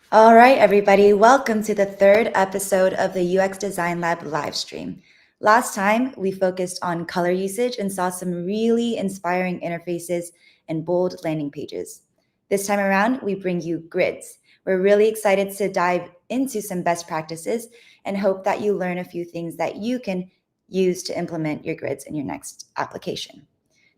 All right, everybody, welcome to the third episode of the UX Design Lab live stream. Last time, we focused on color usage and saw some really inspiring interfaces and bold landing pages. This time around, we bring you grids. We're really excited to dive into some best practices and hope that you learn a few things that you can use to implement your grids in your next application.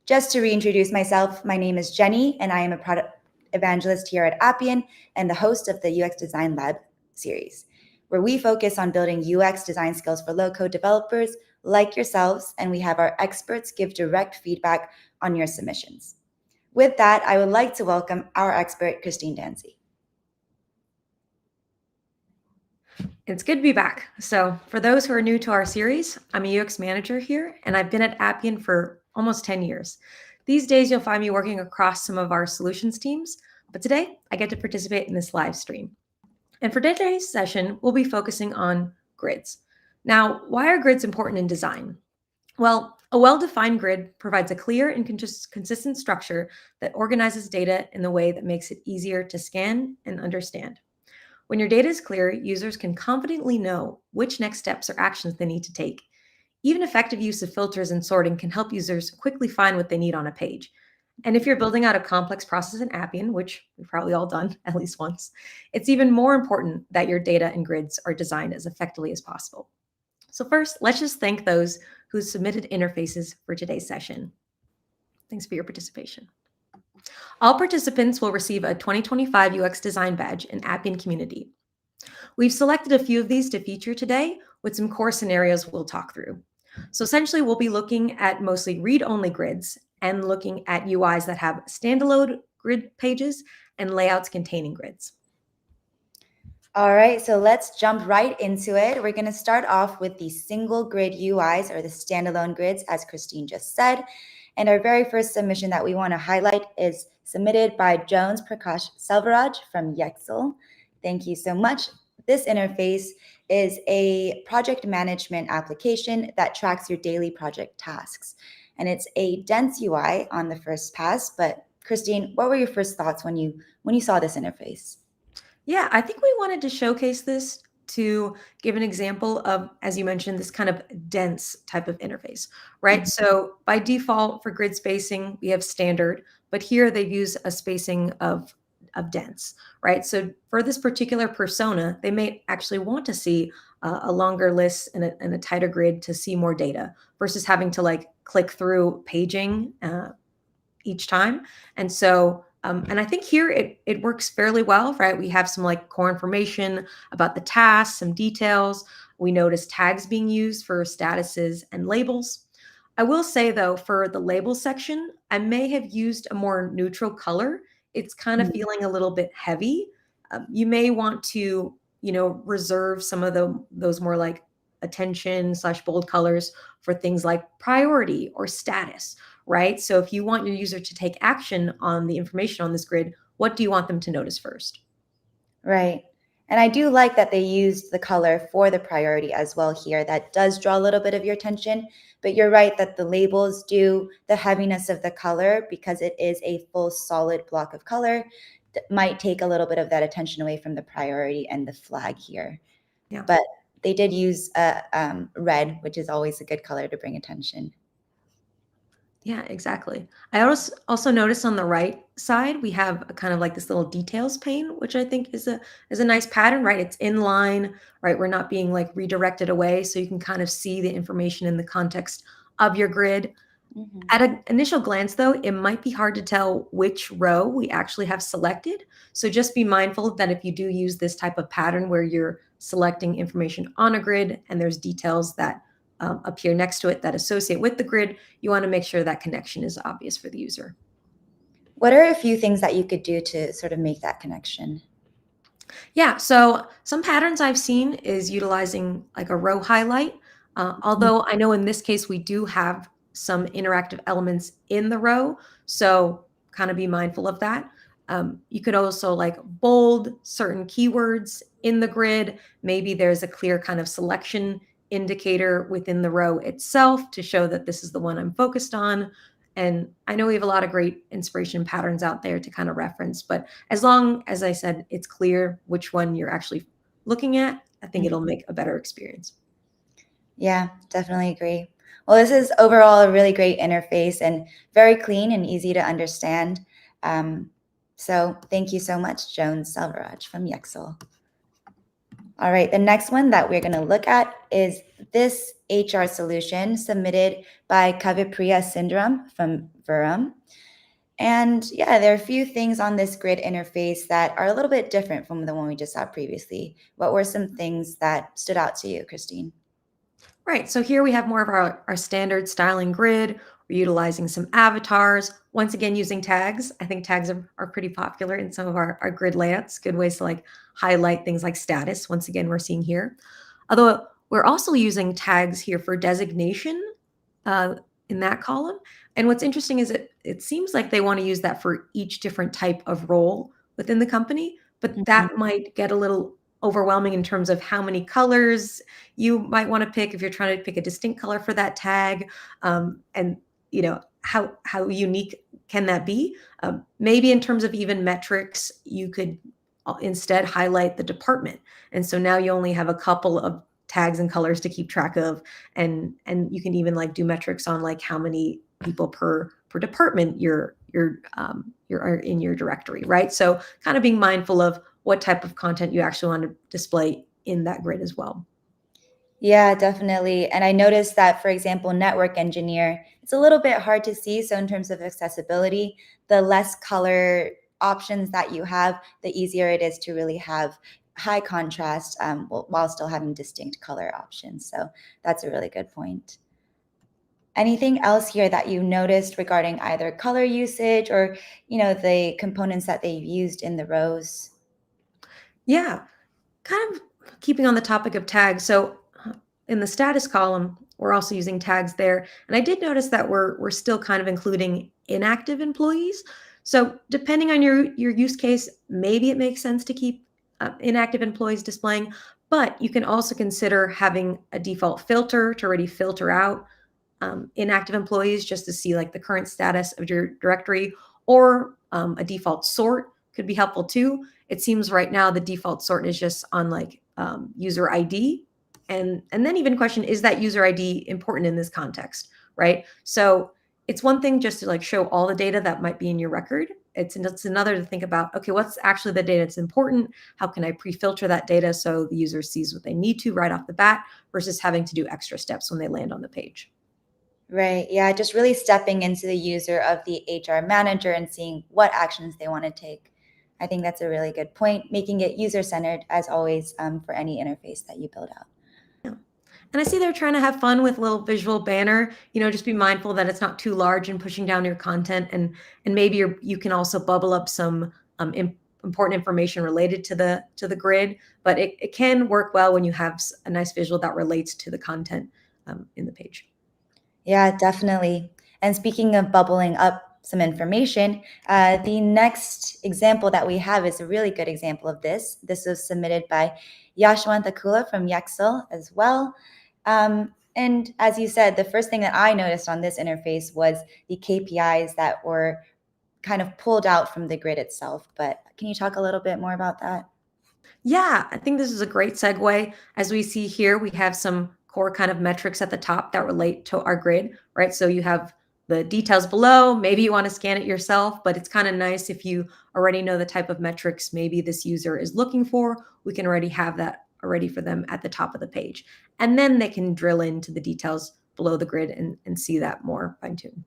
Just to reintroduce myself, my name is Jenny, and I am a product evangelist here at Appian and the host of the UX Design Lab series, where we focus on building UX design skills for low-code developers like yourselves, and we have our experts give direct feedback on your submissions. With that, I would like to welcome our expert, Christine Dancy. It's good to be back. So for those who are new to our series, I'm a UX manager here, and I've been at Appian for almost 10 years. These days, you'll find me working across some of our solutions teams, but today I get to participate in this live stream. And for today's session, we'll be focusing on grids. Now, why are grids important in design? Well, a well-defined grid provides a clear and consistent structure that organizes data in the way that makes it easier to scan and understand. When your data is clear, users can confidently know which next steps or actions they need to take. Even effective use of filters and sorting can help users quickly find what they need on a page. And if you're building out a complex process in Appian, which we've probably all done at least once, it's even more important that your data and grids are designed as effectively as possible. So first, let's just thank those who submitted interfaces for today's session. Thanks for your participation. All participants will receive a 2025 UX Design Badge in Appian Community. We've selected a few of these to feature today with some core scenarios we'll talk through. So essentially, we'll be looking at mostly read-only grids and looking at UIs that have standalone grid pages and layouts containing grids. All right, so let's jump right into it. We're going to start off with the single grid UIs, or the standalone grids, as Christine just said. And our very first submission that we want to highlight is submitted by Jones Prakash Selvaraj from Yexel. Thank you so much. This interface is a project management application that tracks your daily project tasks. And it's a dense UI on the first pass. But Christine, what were your first thoughts when you saw this interface? Yeah, I think we wanted to showcase this to give an example of, as you mentioned, this kind of dense type of interface, right? So by default for grid spacing, we have standard, but here they've used a spacing of dense, right? So for this particular persona, they may actually want to see a longer list and a tighter grid to see more data versus having to like click through paging each time. And so and I think here it works fairly well, right? We have some like core information about the tasks, some details. We notice tags being used for statuses and labels. I will say though, for the label section, I may have used a more neutral color. It's kind of feeling a little bit heavy. You may want to, reserve some of those more like attention/bold colors for things like priority or status, right? So if you want your user to take action on the information on this grid, what do you want them to notice first? Right. And I do like that they used the color for the priority as well here. That does draw a little bit of your attention, but you're right that the labels do the heaviness of the color because it is a full solid block of color that might take a little bit of that attention away from the priority and the flag here. Yeah. But they did use red, which is always a good color to bring attention. Yeah, exactly. I also noticed on the right side, we have a kind of like this little details pane, which I think is a nice pattern, right? It's in line, right? We're not being like redirected away. So you can kind of see the information in the context of your grid. At an initial glance, though, it might be hard to tell which row we actually have selected. So just be mindful that if you do use this type of pattern where you're selecting information on a grid and there's details that appear next to it that associate with the grid, you want to make sure that connection is obvious for the user. What are a few things that you could do to sort of make that connection? Yeah, so some patterns I've seen is utilizing like a row highlight. Although I know in this case we do have some interactive elements in the row, so kind of be mindful of that. You could also like bold certain keywords in the grid. Maybe there's a clear kind of selection indicator within the row itself to show that this is the one I'm focused on. And I know we have a lot of great inspiration patterns out there to kind of reference, but as long as I said, it's clear which one you're actually looking at, I think it'll make a better experience. Yeah, definitely agree. Well, this is overall a really great interface and very clean and easy to understand. So thank you so much, Joan Selvaraj from Yexel. All right, the next one that we're going to look at is this HR solution submitted by Kavipriya Syndrome from Virum. And yeah, there are a few things on this grid interface that are a little bit different from the one we just saw previously. What were some things that stood out to you, Christine? Right, so here we have more of our standard styling grid. We're utilizing some avatars, once again using tags. I think tags are pretty popular in some of our grid layouts, good ways to like highlight things like status, once again we're seeing here. Although we're also using tags here for designation in that column. And what's interesting is it seems like they want to use that for each different type of role within the company, but that might get a little overwhelming in terms of how many colors you might want to pick if you're trying to pick a distinct color for that tag, and how unique can that be. Maybe in terms of even metrics, you could instead highlight the department, and so now you only have a couple of tags and colors to keep track of, and you can even like do metrics on like how many people per department you're in your directory, right? So kind of being mindful of what type of content you actually want to display in that grid as well. Yeah, definitely. And I noticed that, for example, network engineer, it's a little bit hard to see. So in terms of accessibility, the less color options that you have, the easier it is to really have high contrast while still having distinct color options. So that's a really good point. Anything else here that you noticed regarding either color usage or, the components that they've used in the rows? Yeah, kind of keeping on the topic of tags. So in the status column, we're also using tags there. And I did notice that we're still kind of including inactive employees. So depending on your use case, maybe it makes sense to keep inactive employees displaying, but you can also consider having a default filter to already filter out inactive employees just to see like the current status of your directory, or a default sort could be helpful too. It seems right now the default sort is just on like user ID, and then even question, is that user ID important in this context, right? So it's one thing just to like show all the data that might be in your record. It's another to think about, okay, what's actually the data that's important? How can I pre-filter that data so the user sees what they need to right off the bat versus having to do extra steps when they land on the page? Right. Yeah. Just really stepping into the user of the HR manager and seeing what actions they want to take. I think that's a really good point, making it user-centered as always for any interface that you build out. Yeah. And I see they're trying to have fun with little visual banner, just be mindful that it's not too large and pushing down your content. And maybe you can also bubble up some important information related to the grid, but it can work well when you have a nice visual that relates to the content in the page. Yeah, definitely. And speaking of bubbling up some information, the next example that we have is a really good example of this. This was submitted by Yashwant Akula from Yexel as well. And as you said, the first thing that I noticed on this interface was the KPIs that were kind of pulled out from the grid itself. But can you talk a little bit more about that? Yeah, I think this is a great segue. As we see here, we have some core kind of metrics at the top that relate to our grid, right? So you have the details below. Maybe you want to scan it yourself, but it's kind of nice if you already know the type of metrics maybe this user is looking for. We can already have that already for them at the top of the page. And then they can drill into the details below the grid and see that more fine-tuned.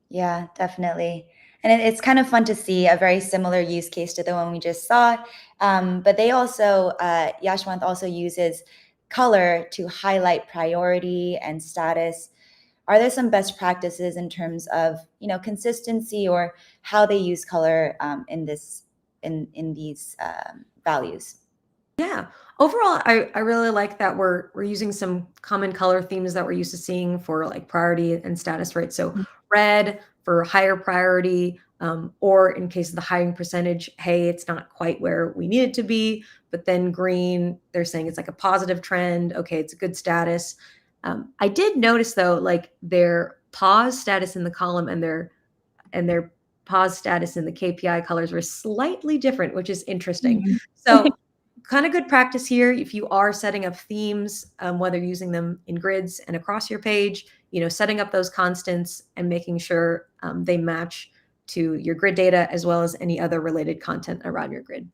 Yeah, definitely. And it's kind of fun to see a very similar use case to the one we just saw. But they also, Yashwant also uses color to highlight priority and status. Are there some best practices in terms of, consistency or how they use color in these values? Yeah. Overall, I really like that we're using some common color themes that we're used to seeing for like priority and status, right? So red for higher priority, or in case of the hiring percentage, hey, it's not quite where we need it to be. But then green, they're saying it's like a positive trend. Okay, it's a good status. I did notice though, like their pause status in the column and their pause status in the KPI colors were slightly different, which is interesting. Mhm. So kind of good practice here if you are setting up themes, whether using them in grids and across your page, setting up those constants and making sure they match to your grid data as well as any other related content around your grid.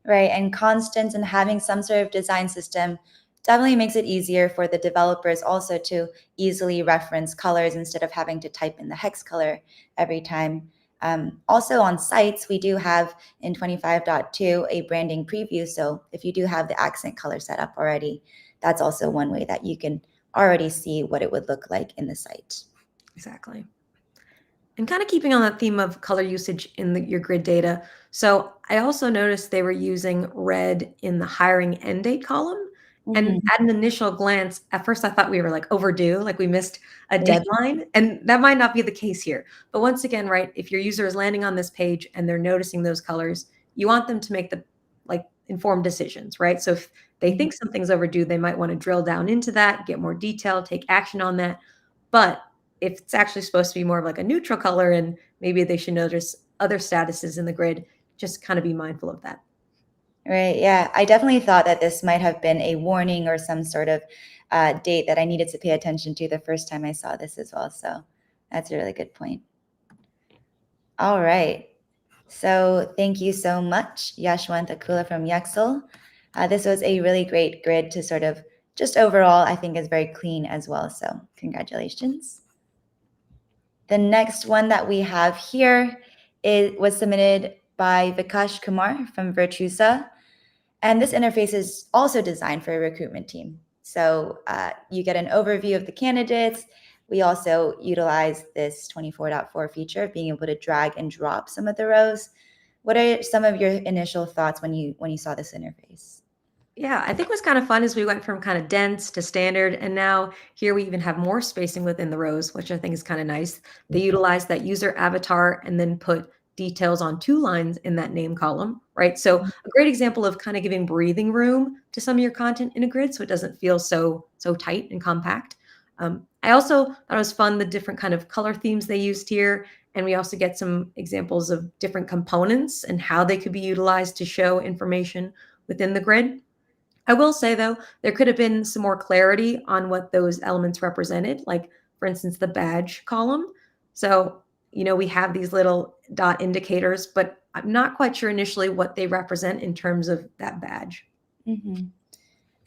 Right. And constants and having some sort of design system definitely makes it easier for the developers also to easily reference colors instead of having to type in the hex color every time. Also on sites, we do have in 25.2 a branding preview. So if you do have the accent color set up already, that's also one way that you can already see what it would look like in the site. Exactly. And kind of keeping on that theme of color usage in your grid data. So I also noticed they were using red in the hiring end date column. And Mhm. at an initial glance, at first I thought we were like overdue, like we missed a deadline. And that might not be the case here. But once again, right, if your user is landing on this page and they're noticing those colors, you want them to make the like informed decisions, right? So if they think something's overdue, they might want to drill down into that, get more detail, take action on that. But if it's actually supposed to be more of like a neutral color and maybe they should notice other statuses in the grid, just kind of be mindful of that. Right. Yeah. I definitely thought that this might have been a warning or some sort of date that I needed to pay attention to the first time I saw this as well. So that's a really good point. All right. So thank you so much, Yashwant Akula from Yexel. This was a really great grid to sort of just overall, I think is very clean as well. So congratulations. The next one that we have here was submitted by Vikash Kumar from Virtusa. And this interface is also designed for a recruitment team. So you get an overview of the candidates. We also utilize this 24.4 feature of being able to drag and drop some of the rows. What are some of your initial thoughts when you saw this interface? Yeah, I think what's kind of fun is we went from kind of dense to standard, and now here we even have more spacing within the rows, which I think is kind of nice. They utilize that user avatar and then put details on 2 lines in that name column, right? So a great example of kind of giving breathing room to some of your content in a grid so it doesn't feel so tight and compact. I also thought it was fun the different kind of color themes they used here, and we also get some examples of different components and how they could be utilized to show information within the grid. I will say, though, there could have been some more clarity on what those elements represented, like, for instance, the badge column. So, we have these little dot indicators, but I'm not quite sure initially what they represent in terms of that badge. Mm-hmm.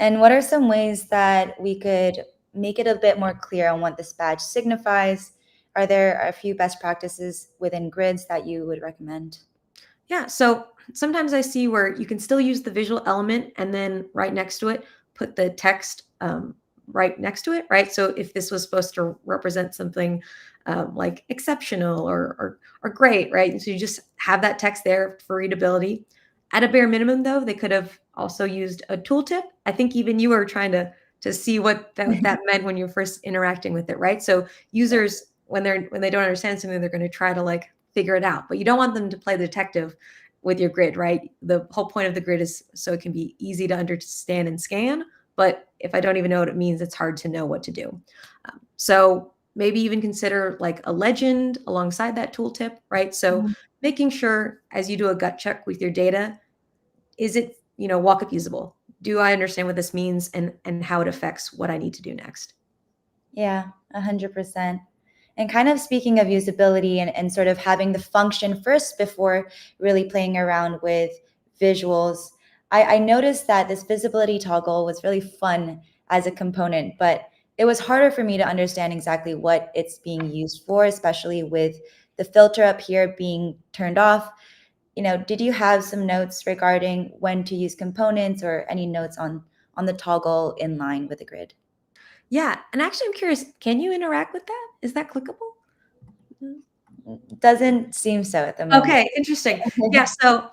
And what are some ways that we could make it a bit more clear on what this badge signifies? Are there a few best practices within grids that you would recommend? Yeah, so sometimes I see where you can still use the visual element and then right next to it, put the text right next to it, right? So if this was supposed to represent something like exceptional or great, right? And so you just have that text there for readability. At a bare minimum, though, they could have also used a tooltip. I think even you were trying to see what that meant when you're first interacting with it, right? So users, when they don't understand something, they're going to try to like figure it out, but you don't want them to play the detective with your grid, right? The whole point of the grid is so it can be easy to understand and scan. But if I don't even know what it means, it's hard to know what to do. So maybe even consider like a legend alongside that tooltip, right? So making sure as you do a gut check with your data, is it, walk-up usable? Do I understand what this means and how it affects what I need to do next? Yeah, 100%. And kind of speaking of usability and sort of having the function first before really playing around with visuals, I noticed that this visibility toggle was really fun as a component, but it was harder for me to understand exactly what it's being used for, especially with the filter up here being turned off. Did you have some notes regarding when to use components or any notes on the toggle in line with the grid? Yeah, and actually, I'm curious, can you interact with that? Is that clickable? Doesn't seem so at the moment. Okay, interesting. Yeah, so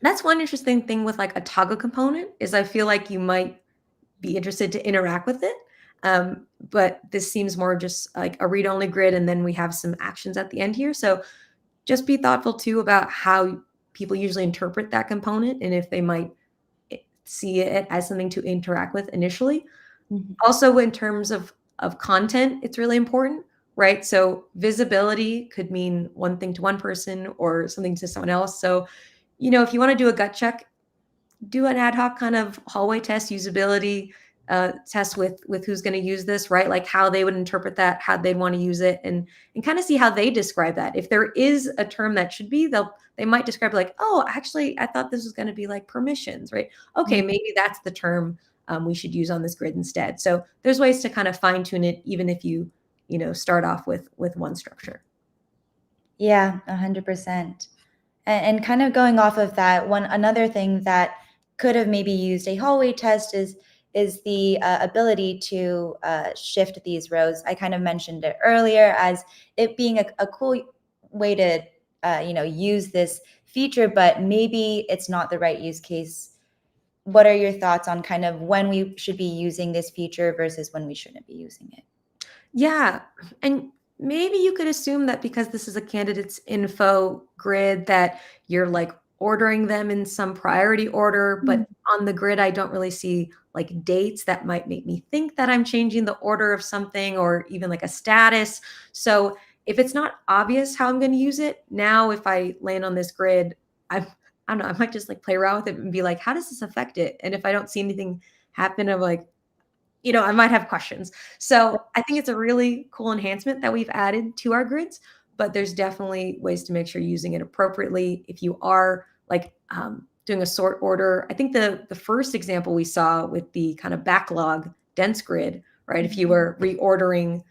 that's one interesting thing with like a toggle component is I feel like you might be interested to interact with it. But this seems more just like a read-only grid, and then we have some actions at the end here. So just be thoughtful too about how people usually interpret that component and if they might see it as something to interact with initially. Mhm. Also, in terms of content, it's really important. right? So visibility could mean one thing to one person or something to someone else. So, if you want to do a gut check, do an ad hoc kind of hallway test, usability test with who's going to use this, right? Like how they would interpret that, how they'd want to use it, and kind of see how they describe that. If there is a term that should be, they might describe it like, oh, actually, I thought this was going to be like permissions, right? Okay, Mm. maybe that's the term we should use on this grid instead. So there's ways to kind of fine tune it, even if you start off with one structure. Yeah, 100%. And kind of going off of that, another thing that could have maybe used a hallway test is the ability to shift these rows. I kind of mentioned it earlier as it being a cool way to use this feature, but maybe it's not the right use case. What are your thoughts on kind of when we should be using this feature versus when we shouldn't be using it? Yeah. And maybe you could assume that because this is a candidate's info grid that you're like ordering them in some priority order, but on the grid I don't really see like dates that might make me think that I'm changing the order of something or even like a status. So if it's not obvious how I'm going to use it, now if I land on this grid, I don't know, I might just like play around with it and be like, how does this affect it? And if I don't see anything happen, I'm like, I might have questions. So I think it's a really cool enhancement that we've added to our grids, but there's definitely ways to make sure you're using it appropriately. If you are like doing a sort order, I think the first example we saw with the kind of backlog dense grid, right? If you were reordering,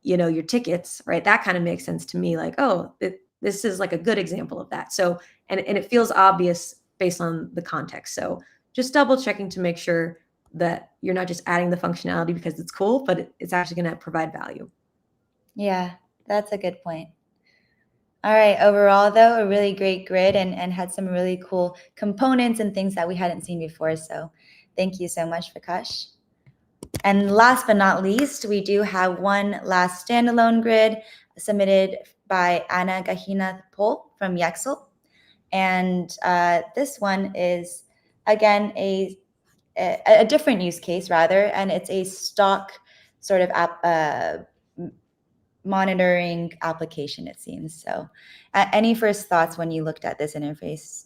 your tickets, right? That kind of makes sense to me. Like, oh, this is like a good example of that. So, and it feels obvious based on the context. So just double checking to make sure that you're not just adding the functionality because it's cool, but it's actually going to provide value. Yeah, that's a good point. All right. Overall, though, a really great grid and had some really cool components and things that we hadn't seen before. So thank you so much, Vikash. And last but not least, we do have one last standalone grid submitted by Anna Gahina Pol from Yexel. And this one is, again, a different use case, rather, and it's a stock sort of monitoring application, it seems. So any first thoughts when you looked at this interface?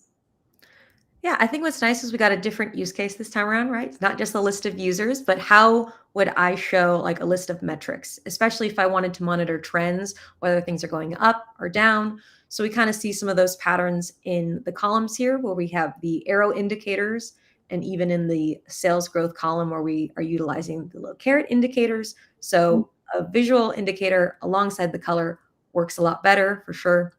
Yeah, I think what's nice is we got a different use case this time around, right? It's not just a list of users, but how would I show like a list of metrics, especially if I wanted to monitor trends, whether things are going up or down. So we kind of see some of those patterns in the columns here where we have the arrow indicators and even in the sales growth column where we are utilizing the little caret indicators. So a visual indicator alongside the color works a lot better for sure.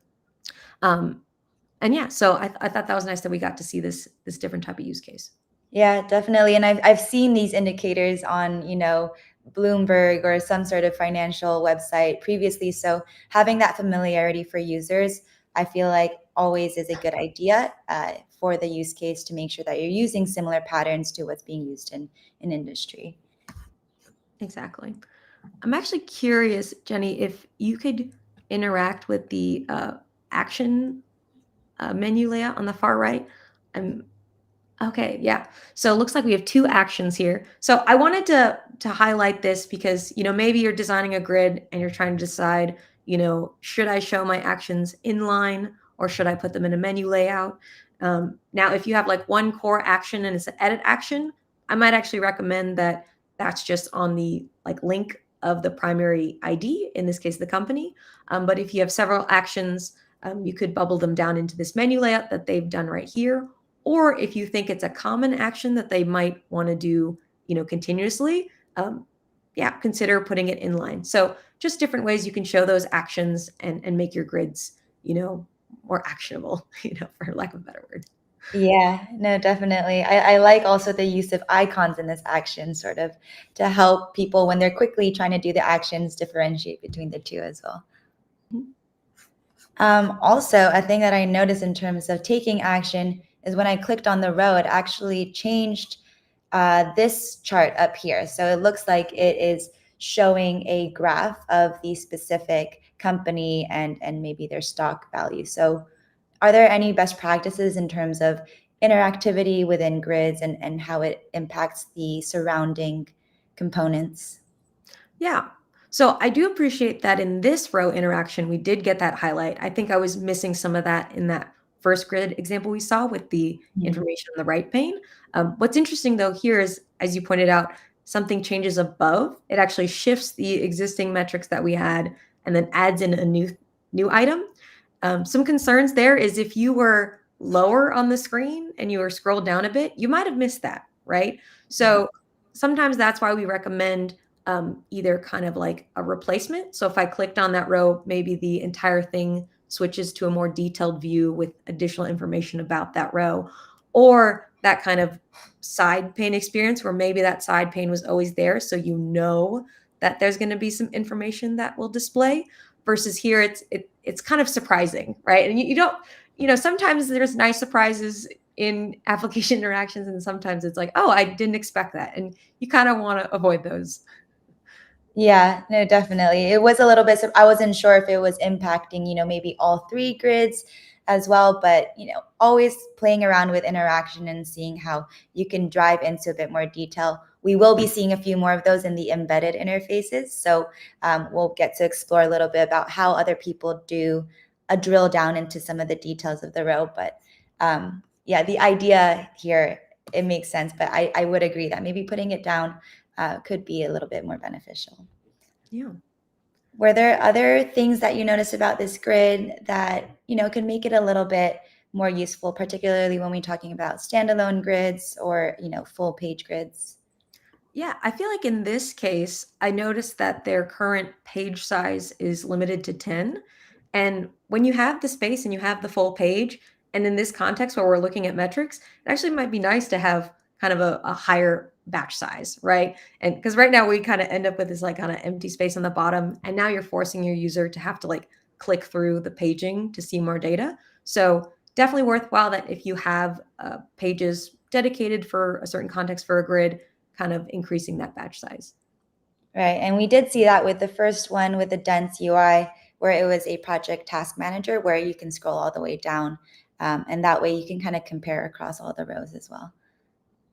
And yeah, so I thought that was nice that we got to see this different type of use case. Yeah, definitely. And I've seen these indicators on, Bloomberg or some sort of financial website previously. So having that familiarity for users, I feel like always is a good idea for the use case to make sure that you're using similar patterns to what's being used in industry. Exactly. I'm actually curious, Jenny, if you could interact with the action menu layout on the far right. Okay, yeah. So it looks like we have two actions here. So I wanted to highlight this because, maybe you're designing a grid and you're trying to decide, should I show my actions inline or should I put them in a menu layout? Now, if you have like one core action and it's an edit action, I might actually recommend that that's just on the like link of the primary ID, in this case, the company. But if you have several actions, you could bubble them down into this menu layout that they've done right here. Or if you think it's a common action that they might want to do, continuously, consider putting it in line. So just different ways you can show those actions and make your grids, more actionable, for lack of a better word. Yeah, no, definitely. I like also the use of icons in this action sort of to help people when they're quickly trying to do the actions differentiate between the two as well. Also, a thing that I noticed in terms of taking action is when I clicked on the row, it actually changed this chart up here. So it looks like it is showing a graph of the specific company and maybe their stock value. So are there any best practices in terms of interactivity within grids and how it impacts the surrounding components? Yeah. So I do appreciate that in this row interaction, we did get that highlight. I think I was missing some of that in that first grid example we saw with the Mhm. information on the right pane. What's interesting though here is, as you pointed out, something changes above. It actually shifts the existing metrics that we had and then adds in a new item. Some concerns there is if you were lower on the screen and you were scrolled down a bit, you might have missed that, right? Yeah. So sometimes that's why we recommend either kind of like a replacement. So if I clicked on that row, maybe the entire thing switches to a more detailed view with additional information about that row, or that kind of side pane experience where maybe that side pane was always there. So you know that there's going to be some information that will display versus here it's kind of surprising, right? And you don't, sometimes there's nice surprises in application interactions and sometimes it's like, oh, I didn't expect that. And you kind of want to avoid those. Yeah, no, definitely. It was a little bit, I wasn't sure if it was impacting, maybe all three grids as well, but, always playing around with interaction and seeing how you can drive into a bit more detail. We will be seeing a few more of those in the embedded interfaces. So we'll get to explore a little bit about how other people do a drill down into some of the details of the row. But yeah, the idea here, it makes sense, but I would agree that maybe putting it down could be a little bit more beneficial. Yeah. Were there other things that you noticed about this grid that, could make it a little bit more useful, particularly when we're talking about standalone grids or, full page grids? Yeah, I feel like in this case, I noticed that their current page size is limited to 10. And when you have the space and you have the full page, and in this context where we're looking at metrics, it actually might be nice to have kind of a higher batch size, right? And because right now we kind of end up with this like kind of empty space on the bottom, and now you're forcing your user to have to like click through the paging to see more data. So definitely worthwhile that if you have pages dedicated for a certain context for a grid, kind of increasing that batch size. Right. And we did see that with the first one with the dense UI, where it was a project task manager where you can scroll all the way down. And that way you can kind of compare across all the rows as well.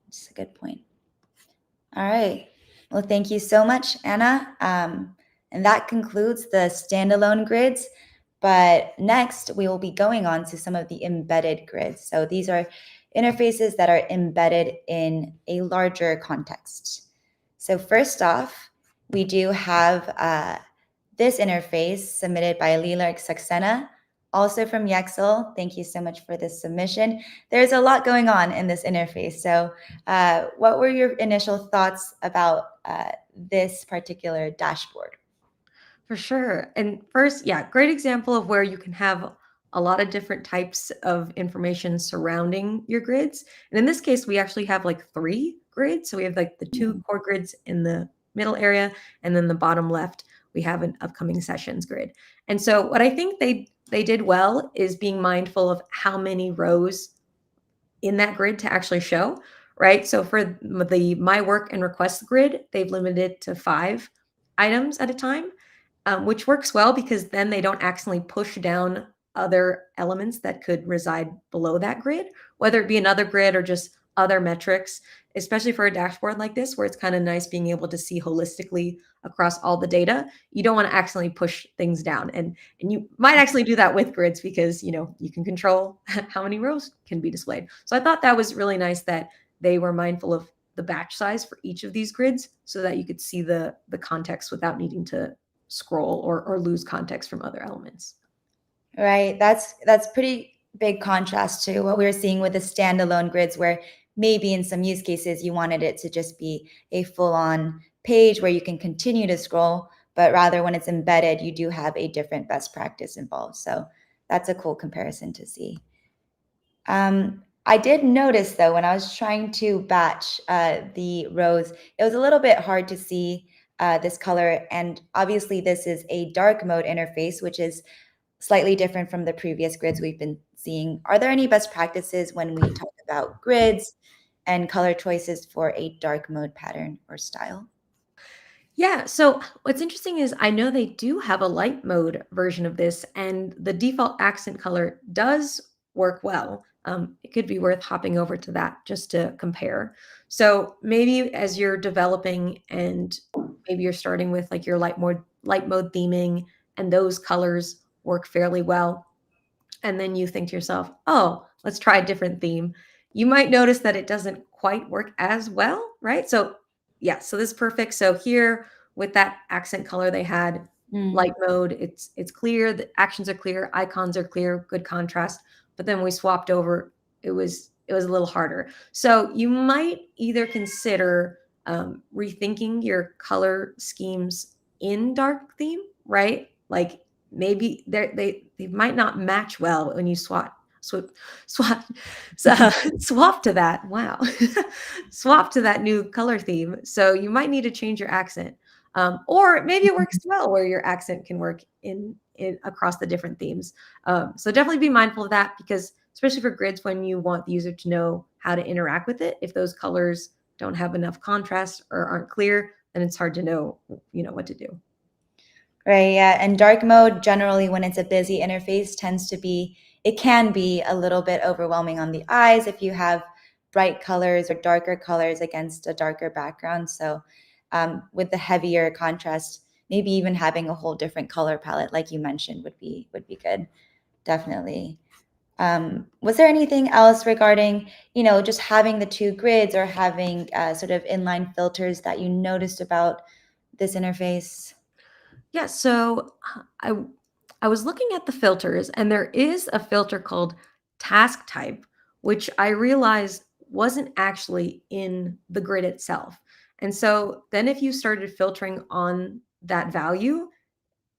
It's a good point. All right. Well, thank you so much, Anna. And that concludes the standalone grids. But next, we will be going on to some of the embedded grids. So these are interfaces that are embedded in a larger context. So first off, we do have this interface submitted by Lilar Saxena, also from Yexel. Thank you so much for this submission. There's a lot going on in this interface. So what were your initial thoughts about this particular dashboard? For sure. And first, yeah, great example of where you can have a lot of different types of information surrounding your grids. And in this case, we actually have like 3 grids. So we have like the 2 core grids in the middle area, and then the bottom left, we have an upcoming sessions grid. And so what I think they did well is being mindful of how many rows in that grid to actually show, right? So for the my work and request grid, they've limited it to 5 items at a time, which works well because then they don't accidentally push down other elements that could reside below that grid, whether it be another grid or just other metrics, especially for a dashboard like this, where it's kind of nice being able to see holistically across all the data. You don't want to accidentally push things down. And you might actually do that with grids because you can control how many rows can be displayed. So I thought that was really nice that they were mindful of the batch size for each of these grids so that you could see the context without needing to scroll or lose context from other elements. Right. That's pretty big contrast to what we were seeing with the standalone grids, where maybe in some use cases you wanted it to just be a full-on page where you can continue to scroll, but rather when it's embedded, you do have a different best practice involved. So that's a cool comparison to see. I did notice though, when I was trying to batch the rows, it was a little bit hard to see this color. And obviously this is a dark mode interface, which is slightly different from the previous grids we've been seeing. Are there any best practices when we talk about grids and color choices for a dark mode pattern or style? Yeah, so what's interesting is I know they do have a light mode version of this, and the default accent color does work well. It could be worth hopping over to that just to compare. So maybe as you're developing and maybe you're starting with like your light mode light mode theming, and those colors work fairly well. And then you think to yourself, oh, let's try a different theme. You might notice that it doesn't quite work as well, right? So yeah, so this is perfect. So here with that accent color they had, light mode, it's clear, the actions are clear, icons are clear, good contrast. But then we swapped over, it was a little harder. So you might either consider rethinking your color schemes in dark theme, right? Like maybe they might not match well when you swap swap swap to that. Wow. Swap to that new color theme. So you might need to change your accent. Or maybe it works well where your accent can work in across the different themes. So definitely be mindful of that, because especially for grids, when you want the user to know how to interact with it, if those colors don't have enough contrast or aren't clear, then it's hard to know, what to do. Right, yeah. And dark mode, generally, when it's a busy interface, it can be a little bit overwhelming on the eyes if you have bright colors or darker colors against a darker background. So with the heavier contrast, maybe even having a whole different color palette, like you mentioned, would be good. Definitely. Was there anything else regarding, just having the two grids or having sort of inline filters that you noticed about this interface? Yeah, so I was looking at the filters, and there is a filter called task type, which I realized wasn't actually in the grid itself. And so then if you started filtering on that value,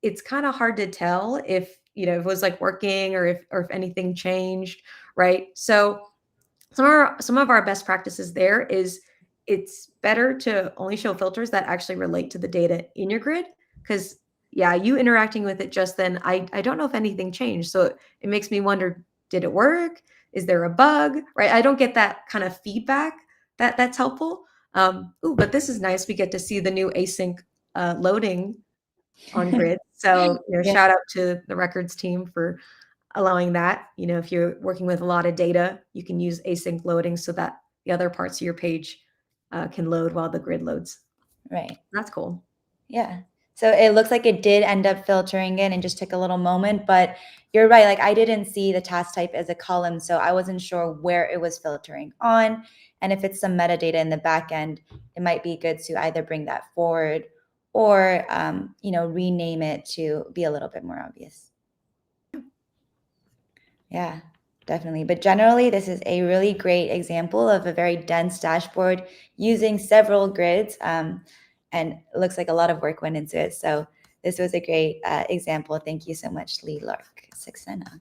it's kind of hard to tell if, if it was like working, or if anything changed, right? So some of our best practices there is, it's better to only show filters that actually relate to the data in your grid, because yeah, you interacting with it just then, I don't know if anything changed. So it makes me wonder, did it work? Is there a bug? Right? I don't get that kind of feedback that's helpful. But this is nice. We get to see the new async loading on grid. So, Yeah. shout out to the records team for allowing that. If you're working with a lot of data, you can use async loading so that the other parts of your page can load while the grid loads. Right. That's cool. Yeah. So it looks like it did end up filtering in and just took a little moment, but you're right. Like I didn't see the task type as a column, so I wasn't sure where it was filtering on. And if it's some metadata in the back end, it might be good to either bring that forward or, rename it to be a little bit more obvious. Yeah, definitely. But generally, this is a really great example of a very dense dashboard using several grids. And it looks like a lot of work went into it. So this was a great example. Thank you so much, Lee Lark, Saxena.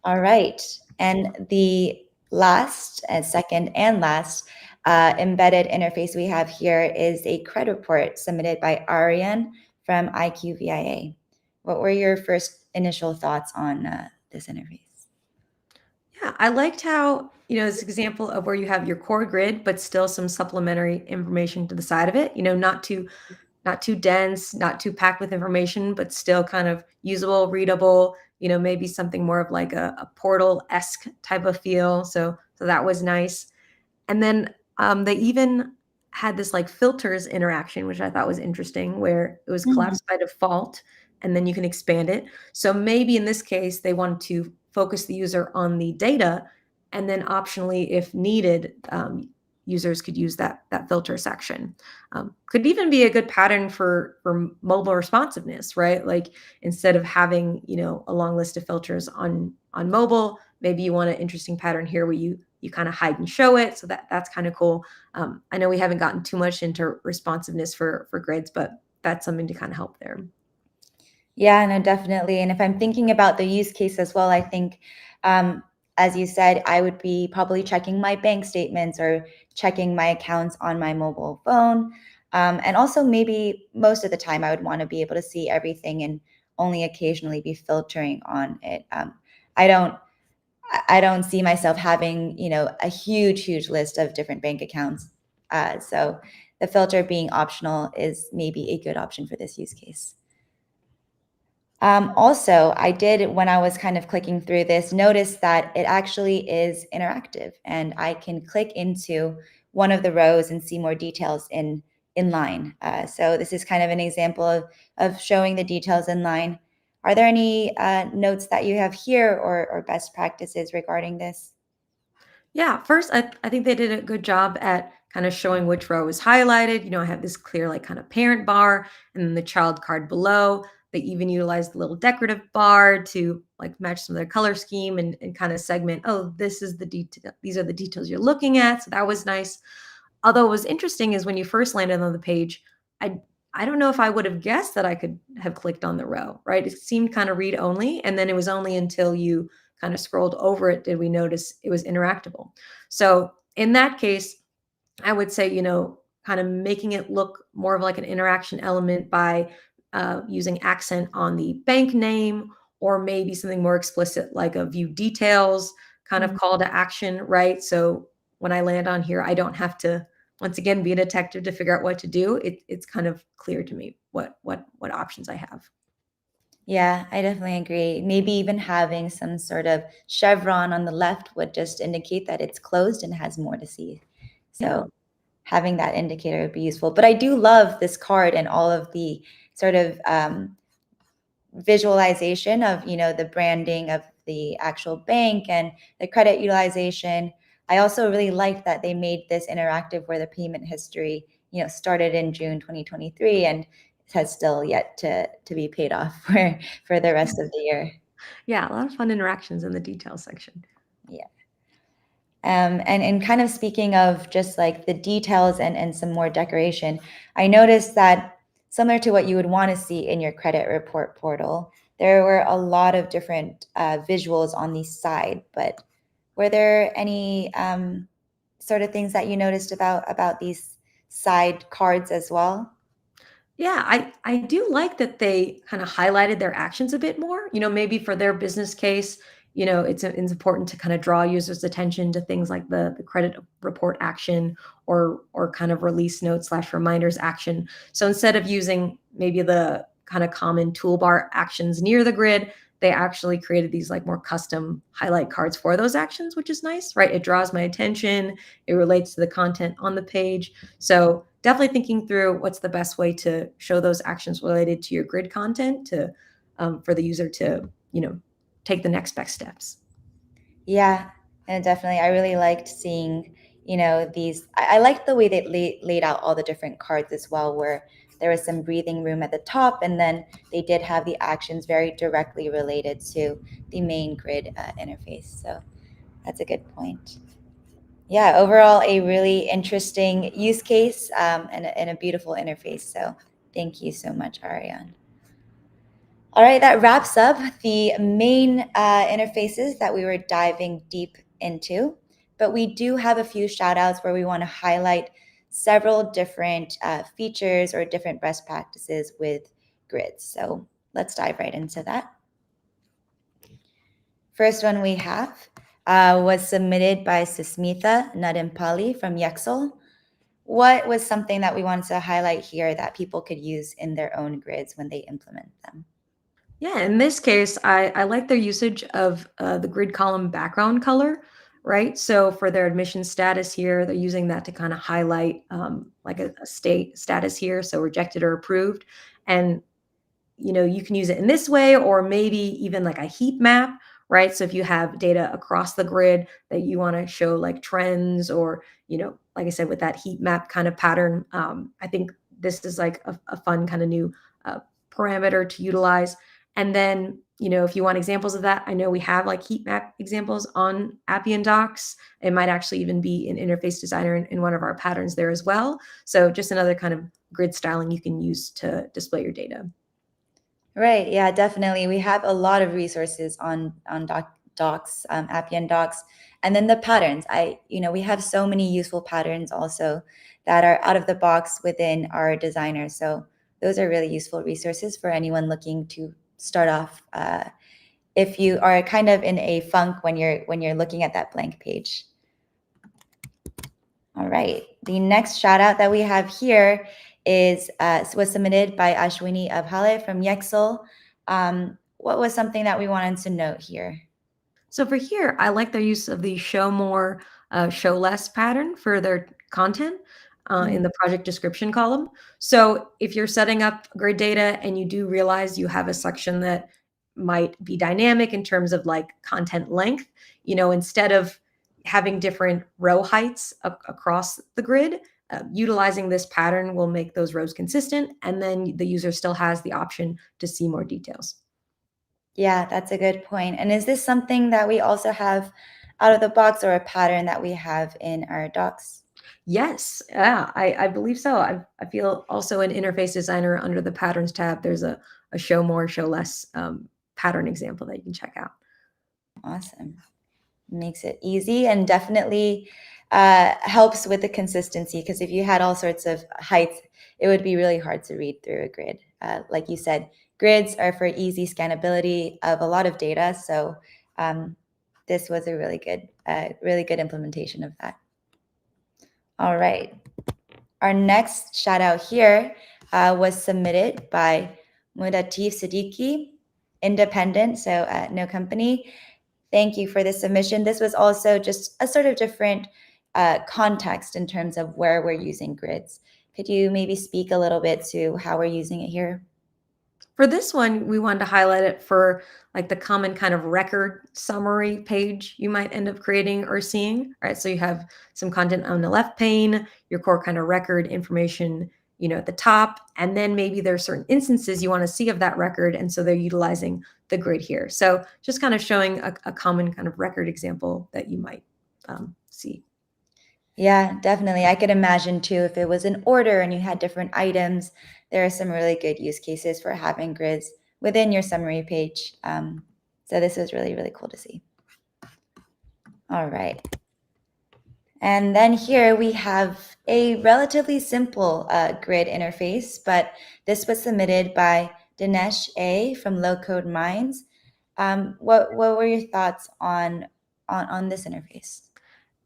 All right. And the last, second and last embedded interface we have here is a credit report submitted by Ariane from IQVIA. What were your first initial thoughts on this interface? Yeah, I liked how, this example of where you have your core grid, but still some supplementary information to the side of it, not too dense, not too packed with information, but still kind of usable, readable, maybe something more of like a portal-esque type of feel. So that was nice. And then they even had this like filters interaction, which I thought was interesting, where it was collapsed by default, and then you can expand it. So maybe in this case, they wanted to focus the user on the data, and then optionally, if needed, users could use that filter section. Could even be a good pattern for mobile responsiveness, right? Like instead of having a long list of filters on mobile, maybe you want an interesting pattern here where you kind of hide and show it. So that's kind of cool. I know we haven't gotten too much into responsiveness for grids, but that's something to kind of help there. Yeah, no, definitely. And if I'm thinking about the use case as well, I think, as you said, I would be probably checking my bank statements or checking my accounts on my mobile phone. And also maybe most of the time I would want to be able to see everything and only occasionally be filtering on it. I don't see myself having, a huge list of different bank accounts. So the filter being optional is maybe a good option for this use case. Also, I did, when I was kind of clicking through this, notice that it actually is interactive, and I can click into one of the rows and see more details in in line. So this is kind of an example of showing the details in line. Are there any notes that you have here or best practices regarding this? Yeah, first, I think they did a good job at kind of showing which row is highlighted. I have this clear, like, kind of parent bar and then the child card below. They even utilized the little decorative bar to like match some of their color scheme and kind of segment, oh, this is the detail, these are the details you're looking at. So that was nice. Although what was interesting is when you first landed on the page, I I don't know if I would have guessed that I could have clicked on the row, right? It seemed kind of read only, and then it was only until you kind of scrolled over it did we notice it was interactable. So in that case, I would say, kind of making it look more of like an interaction element by using accent on the bank name, or maybe something more explicit like a view details kind of Mm. call to action, right? So when I land on here, I don't have to once again be a detective to figure out what to do. It's kind of clear to me what options I have. Yeah, I definitely agree. Maybe even having some sort of chevron on the left would just indicate that it's closed and has more to see. Yeah. So having that indicator would be useful. But I do love this card and all of the sort of visualization of, the branding of the actual bank and the credit utilization. I also really like that they made this interactive where the payment history, started in June 2023 and has still yet to be paid off for the rest of the year. Yeah, a lot of fun interactions in the details section. Yeah. And kind of speaking of just like the details and some more decoration, I noticed that similar to what you would want to see in your credit report portal, there were a lot of different visuals on the side. But were there any sort of things that you noticed about these side cards as well? Yeah, I do like that they kind of highlighted their actions a bit more. Maybe for their business case, it's important to kind of draw users' attention to things like the credit report action or kind of release notes slash reminders action. So instead of using maybe the kind of common toolbar actions near the grid, they actually created these like more custom highlight cards for those actions, which is nice, right? It draws my attention, it relates to the content on the page. So definitely thinking through what's the best way to show those actions related to your grid content to for the user to take the next best steps. Yeah, and definitely, I really liked seeing, these. I liked the way they laid out all the different cards as well, where there was some breathing room at the top, and then they did have the actions very directly related to the main grid interface. So that's a good point. Yeah, overall, a really interesting use case and a beautiful interface. So thank you so much, Ariane. All right, that wraps up the main interfaces that we were diving deep into. But we do have a few shout outs where we want to highlight several different features or different best practices with grids. So let's dive right into that. First one we have was submitted by Susmitha Nadimpali from Yexel. What was something that we wanted to highlight here that people could use in their own grids when they implement them? Yeah, in this case, I like their usage of the grid column background color, right? So for their admission status here, they're using that to kind of highlight like a state status here, so rejected or approved. And you can use it in this way, or maybe even like a heat map, right? So if you have data across the grid that you want to show like trends, or, like I said, with that heat map kind of pattern, I think this is like a fun kind of new parameter to utilize. And then, if you want examples of that, I know we have like heat map examples on Appian docs. It might actually even be an interface designer in one of our patterns there as well. So just another kind of grid styling you can use to display your data. Right. Yeah, definitely. We have a lot of resources on docs, Appian docs, and then the patterns. We have so many useful patterns also that are out of the box within our designer. So those are really useful resources for anyone looking to start off. If you are kind of in a funk when you're looking at that blank page. All right. The next shout out that we have here was submitted by Ashwini Abhale from Yexel. What was something that we wanted to note here? So for here, I like their use of the show more, show less pattern for their content. in the project description column. So if you're setting up grid data and you do realize you have a section that might be dynamic in terms of like content length, instead of having different row heights across the grid, utilizing this pattern will make those rows consistent, and then the user still has the option to see more details. Yeah, that's a good point. And is this something that we also have out of the box, or a pattern that we have in our docs? Yes, yeah, I believe so. I feel also an interface designer under the patterns tab, there's a show more, show less pattern example that you can check out. Awesome. Makes it easy, and definitely helps with the consistency, because if you had all sorts of heights, it would be really hard to read through a grid. Like you said, grids are for easy scannability of a lot of data. So this was a really good implementation of that. All right. Our next shout out here was submitted by Mudatif Siddiqui, independent, so no company. Thank you for this submission. This was also just a sort of different context in terms of where we're using grids. Could you maybe speak a little bit to how we're using it here? For this one, we wanted to highlight it for like the common kind of record summary page you might end up creating or seeing, right? So you have some content on the left pane, your core kind of record information, at the top, and then maybe there's certain instances you want to see of that record, and so they're utilizing the grid here. So just kind of showing a common kind of record example that you might see. Yeah, definitely. I could imagine too, if it was an order and you had different items, there are some really good use cases for having grids within your summary page. So this is really, really cool to see. All right. And then here we have a relatively simple grid interface, but this was submitted by Dinesh A from Low Code Minds. What were your thoughts on this interface?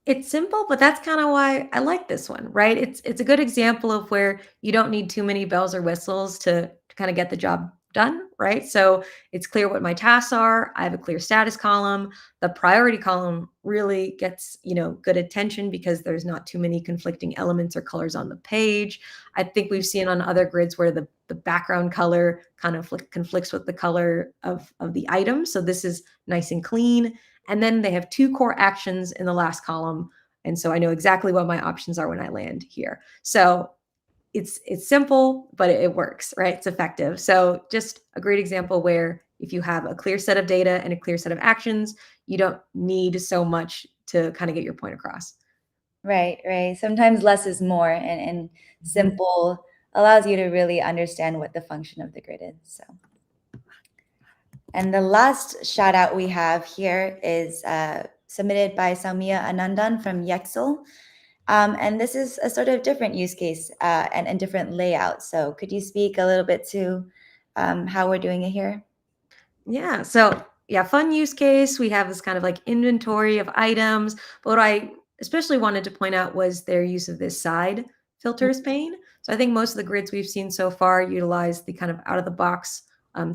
It's simple, but that's kind of why I like this one, right? It's a good example of where you don't need too many bells or whistles to kind of get the job done, right? So it's clear what my tasks are. I have a clear status column. The priority column really gets, good attention because there's not too many conflicting elements or colors on the page. I think we've seen on other grids where the background color kind of conflicts with the color of the item. So this is nice and clean. And then they have two core actions in the last column. And so I know exactly what my options are when I land here. So it's simple, but it works, right? It's effective. So just a great example where if you have a clear set of data and a clear set of actions, you don't need so much to kind of get your point across. Right, right. Sometimes less is more, and simple allows you to really understand what the function of the grid is. So. And the last shout out we have here is submitted by Saumya Anandan from Yexel. And this is a sort of different use case and different layout. So could you speak a little bit to how we're doing it here? Yeah. So yeah, fun use case. We have this kind of like inventory of items. But what I especially wanted to point out was their use of this side filters pane. So I think most of the grids we've seen so far utilize the kind of out of the box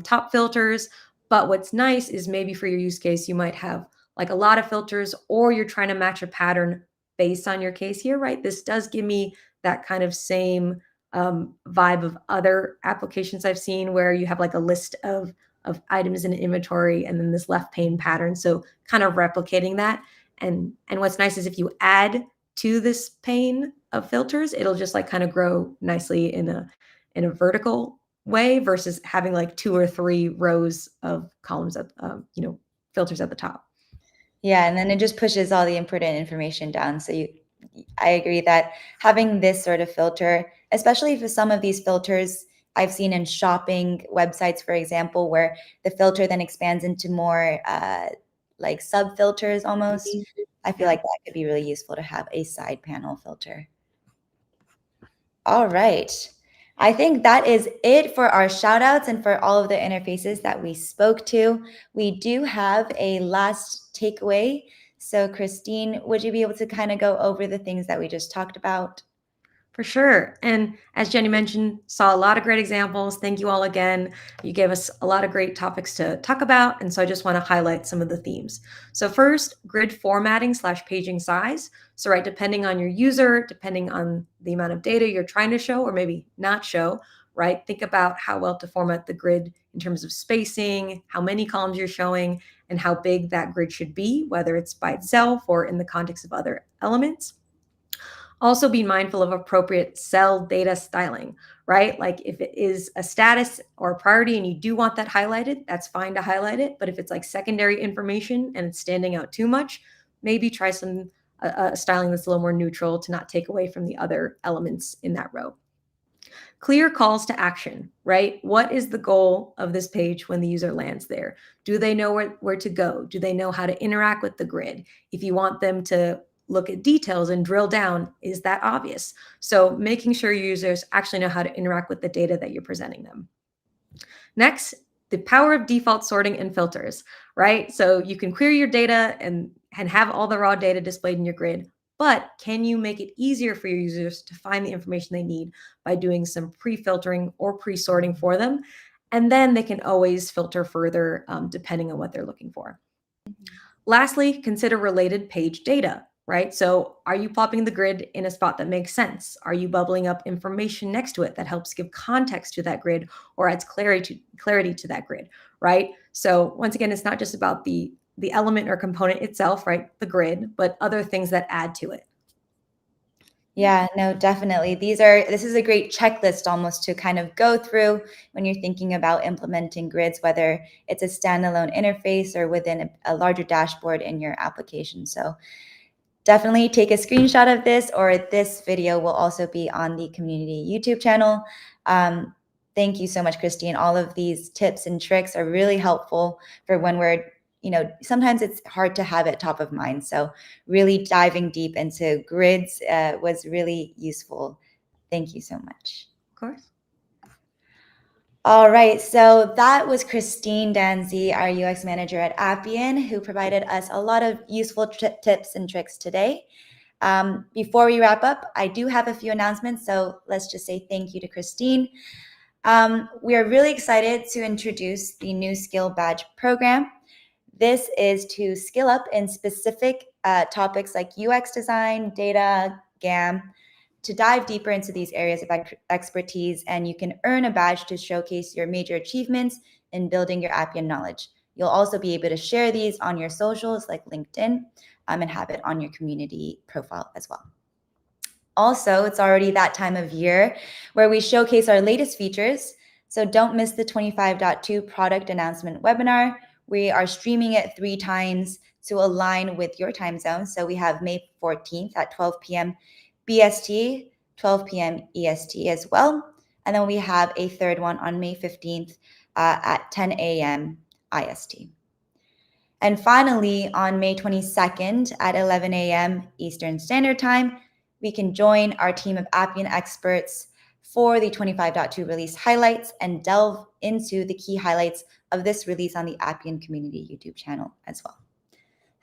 top filters. But what's nice is maybe for your use case, you might have like a lot of filters, or you're trying to match a pattern based on your case here, right? This does give me that kind of same vibe of other applications I've seen where you have like a list of items in an inventory and then this left pane pattern. So kind of replicating that. And what's nice is if you add to this pane of filters, it'll just like kind of grow nicely in a vertical way versus having like 2 or 3 rows of columns at filters at the top. Yeah, and then it just pushes all the important information down. So I agree that having this sort of filter, especially for some of these filters I've seen in shopping websites, for example, where the filter then expands into more like sub filters almost. I feel like that could be really useful to have a side panel filter. All right. I think that is it for our shout outs and for all of the interfaces that we spoke to. We do have a last takeaway. So Christine, would you be able to kind of go over the things that we just talked about? For sure. And as Jenny mentioned, saw a lot of great examples. Thank you all again. You gave us a lot of great topics to talk about. And so I just want to highlight some of the themes. So first, grid formatting / paging size. So right, depending on your user, depending on the amount of data you're trying to show or maybe not show, right? Think about how well to format the grid in terms of spacing, how many columns you're showing, and how big that grid should be, whether it's by itself or in the context of other elements. Also be mindful of appropriate cell data styling, right? Like if it is a status or a priority and you do want that highlighted, that's fine to highlight it. But if it's like secondary information and it's standing out too much, maybe try some styling that's a little more neutral to not take away from the other elements in that row. Clear calls to action, right? What is the goal of this page when the user lands there? Do they know where to go? Do they know how to interact with the grid? If you want them to look at details and drill down, is that obvious? So making sure your users actually know how to interact with the data that you're presenting them. Next, the power of default sorting and filters, right? So you can query your data and have all the raw data displayed in your grid, but can you make it easier for your users to find the information they need by doing some pre-filtering or pre-sorting for them? And then they can always filter further depending on what they're looking for. Lastly, consider related page data, right? So are you plopping the grid in a spot that makes sense? Are you bubbling up information next to it that helps give context to that grid or adds clarity to that grid, right? So once again, it's not just about the element or component itself, right? The grid, but other things that add to it. Yeah, no, definitely. This is a great checklist almost to kind of go through when you're thinking about implementing grids, whether it's a standalone interface or within a larger dashboard in your application. So definitely take a screenshot of this, or this video will also be on the community YouTube channel. Thank you so much, Christine. All of these tips and tricks are really helpful for when we're, sometimes it's hard to have it top of mind. So really diving deep into grids was really useful. Thank you so much. Of course. All right, so that was Christine Danzy, our UX manager at Appian, who provided us a lot of useful tips and tricks today. Before we wrap up, I do have a few announcements, so let's just say thank you to Christine. We are really excited to introduce the new Skill Badge program. This is to skill up in specific topics like UX design, data, GAM, to dive deeper into these areas of expertise, and you can earn a badge to showcase your major achievements in building your Appian knowledge. You'll also be able to share these on your socials like LinkedIn and have it on your community profile as well. Also, it's already that time of year where we showcase our latest features, so don't miss the 25.2 product announcement webinar. We are streaming it 3 times to align with your time zone. So we have May 14th at 12 p.m. BST, 12 p.m. EST as well. And then we have a third one on May 15th at 10 a.m. IST. And finally, on May 22nd at 11 a.m. Eastern Standard Time, we can join our team of Appian experts for the 25.2 release highlights and delve into the key highlights of this release on the Appian Community YouTube channel as well.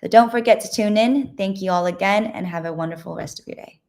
So don't forget to tune in. Thank you all again and have a wonderful rest of your day.